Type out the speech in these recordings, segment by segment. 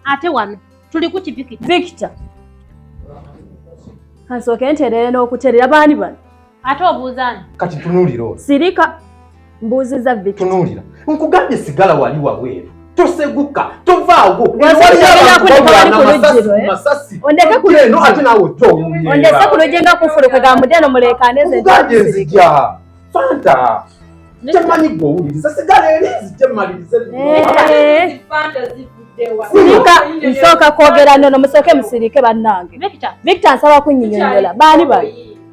ate wano tuli ku kipiki Victor Kansoke nterere n'okuterera baani bano ate obuuzani kati tunuliro Sirika mbuuziza Victor tunulira nkugambye sigala wali wabweru toseguka tovaawo ondeke kuleno ate naawe ondese kulojenga kufuluka gamudeno mulekane nzija fanta temanyi gwowuliriza sigala erizi temalirize Sirika nsooka kwogera nno musooke musirike bannange Victor nsaba kunyinyonyola baani bano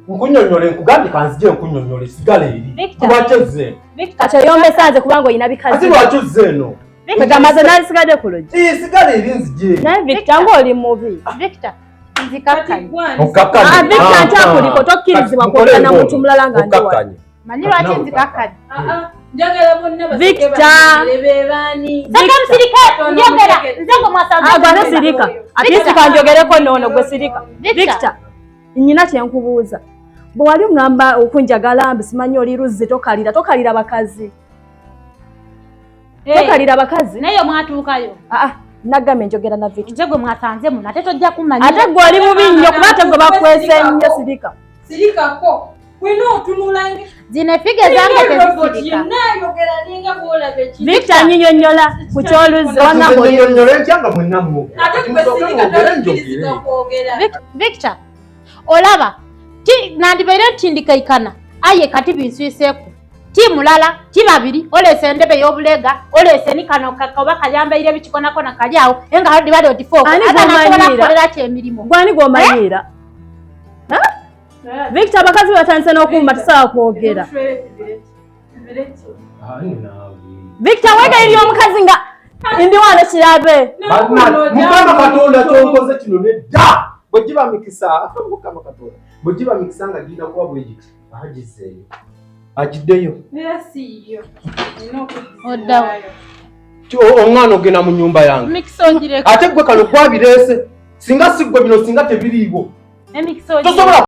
nkunyonyole nkugambye kanzije nkunyonyole sigala eri lwakyoze kati oyombesa nze kubanga oyina bikazi ati lwakyoze eno kagamaze nalisigadde ku logi sigala eri nzije naye Victor ng'oli mubi Victor nzikakkanye Victor ntakuliko tokkirizibwa kwogera na muntu mulala nga ndi wano manyi lwaki nzikakkanye Victor Saka msirika njogera nzengo mwasanze agane Sirika atisi kanjogereko nono gwe Sirika Victor nyina kyenkubuuza bwe wali ngamba okunjagala mbi simanyi oli luzzi tokalira bakazi tokalira bakazi naye mwatuukayo nagambye njogera na Victor nze gwe mwasanze muno ate tojja kumanya ate gwe oli mubi nnyo kuba ate gwe bakwese nnyo Sirika ko wino otunulange zine fige zange tezisirika Victor nyinyonyola ku kyoluzzi Victor olaba nandibaire ntindikaikana aye kati binswiseeku ti mulala ti babiri olese endebe y'obulega olese ni kano kakoba kayambaire bikikonakona kali awo enga hadi bali otifo nakolera kyemirimu gwani gw'omanyira Victor bakazi batandise n'okumba tusawa kwogera Victor wega iri omukazi nga ndi wano kirabe mukama katonda kyonkoze kino nedda bwe giba mikisa mukama katonda bwe giba mikisa nga gina kuba bwegiti agizeeyo agiddeyo oddawo omwana ogenda mu nyumba yange ate gwe kano gwabirese singa si gwe bino singa tebiriiwo tosobola